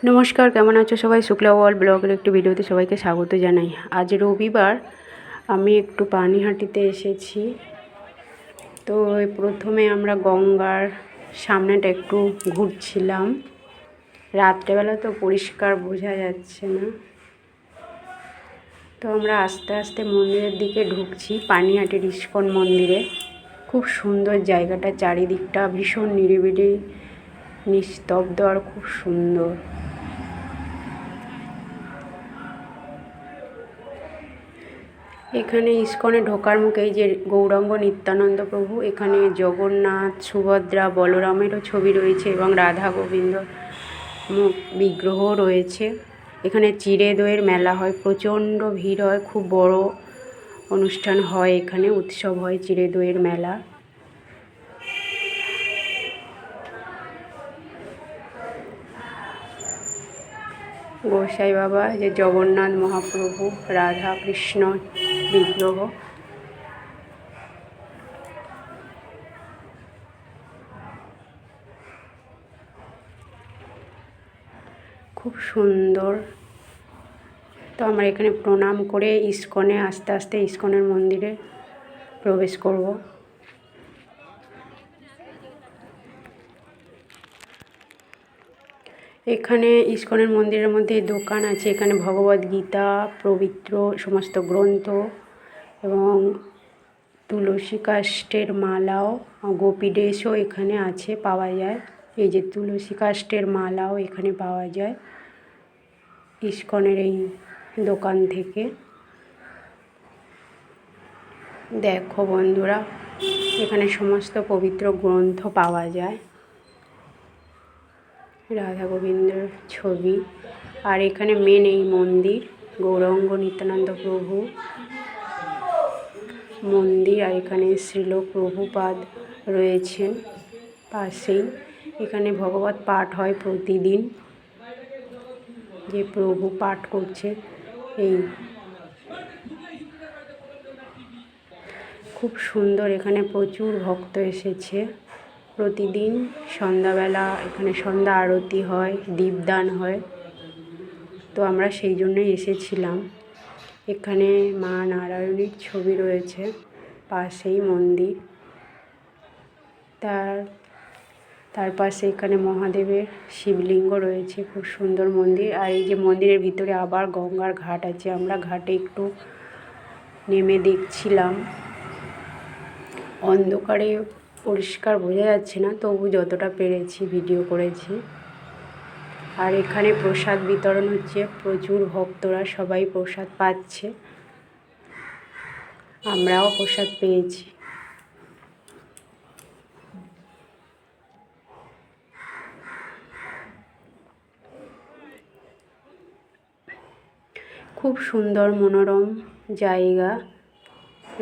নমস্কার, কেমন আছো সবাই? শুক্লা ওয়ার্ল্ড ব্লগের একটি ভিডিওতে সবাইকে স্বাগত জানাই। আজ রবিবার, আমি একটু পানিহাটিতে এসেছি। তো প্রথমে আমরা গঙ্গার সামনেটা একটু ঘুরছিলাম। রাত্রেবেলা তো পরিষ্কার বোঝা যাচ্ছে না। তো আমরা আস্তে আস্তে মন্দিরের দিকে ঢুকছি, পানিহাটির ইস্কন মন্দিরে। খুব সুন্দর জায়গাটা, চারিদিকটা ভীষণ নিরিবিলি, নিস্তব্ধ আর খুব সুন্দর। এখানে ইস্কনে ঢোকার মুখেই যে গৌরাঙ্গ নিত্যানন্দ প্রভু, এখানে জগন্নাথ, সুভদ্রা, বলরামেরও ছবি রয়েছে এবং রাধা গোবিন্দ বিগ্রহ রয়েছে। এখানে চিড়ে দইয়ের মেলা হয়, প্রচণ্ড ভিড় হয়, খুব বড় অনুষ্ঠান হয়, এখানে উৎসব হয় চিড়ে দইয়ের মেলা। গোসাই বাবা, যে জগন্নাথ মহাপ্রভু, রাধা কৃষ্ণ বিগ্রহ। খুব সুন্দর। তো আমরা এখানে প্রণাম করে ইস্কনে আস্তে আস্তে ইস্কনের মন্দিরে প্রবেশ করব। এখানে ইস্কনের মন্দিরের মধ্যে দোকান আছে। এখানে ভগবদ্গীতা, পবিত্র সমস্ত গ্রন্থ এবং তুলসী কাষ্ঠের মালাও, গোপী ড্রেসও এখানে আছে, পাওয়া যায়। এই যে তুলসী কাষ্ঠের মালাও এখানে পাওয়া যায় ইস্কনের এই দোকান থেকে। দেখো বন্ধুরা, এখানে সমস্ত পবিত্র গ্রন্থ পাওয়া যায়, রাধা গোবিন্দের ছবি। আর এখানে মেন এই মন্দির, গৌরাঙ্গ নিত্যানন্দ প্রভু মন্দির। আর এখানে শ্রীল প্রভুপাদ রয়েছেন পাশেই। এখানে ভগবত পাঠ হয় প্রতিদিন, যে প্রভু পাঠ করছে। এই খুব সুন্দর, এখানে প্রচুর ভক্ত এসেছে প্রতিদিন। সন্ধ্যাবেলা এখানে সন্ধ্যা আরতি হয়, দীপদান হয়। তো আমরা সেই জন্যই এসেছিলাম। এখানে মা নারায়ণীর ছবি রয়েছে, পাশেই মন্দির। তার পাশে এখানে মহাদেবের শিবলিঙ্গ রয়েছে, খুব সুন্দর মন্দির। আর এই যে মন্দিরের ভিতরে আবার গঙ্গার ঘাট আছে। আমরা ঘাটে একটু নেমে দেখছিলাম। অন্ধকারে পরিষ্কার বোঝা যাচ্ছে না, তবু যতটা পেরেছি ভিডিও করেছি। আর এখানে প্রসাদ বিতরণ হচ্ছে, প্রচুর ভক্তরা সবাই প্রসাদ পাচ্ছে, আমরাও প্রসাদ পেয়েছি। খুব সুন্দর মনোরম জায়গা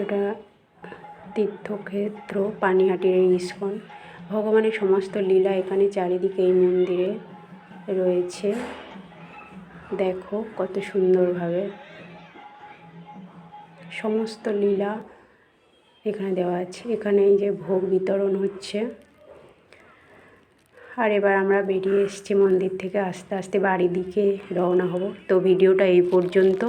এটা, তীর্থক্ষেত্র পানিহাটির এই ইস্কন। ভগবানের সমস্ত লীলা এখানে চারিদিকে এই মন্দিরে রয়েছে। দেখো কত সুন্দরভাবে সমস্ত লীলা এখানে দেওয়া আছে। এখানে এই যে ভোগ বিতরণ হচ্ছে। আর এবার আমরা বেরিয়ে এসেছি মন্দির থেকে, আস্তে আস্তে বাড়ির দিকে রওনা হব। তো ভিডিওটা এই পর্যন্ত।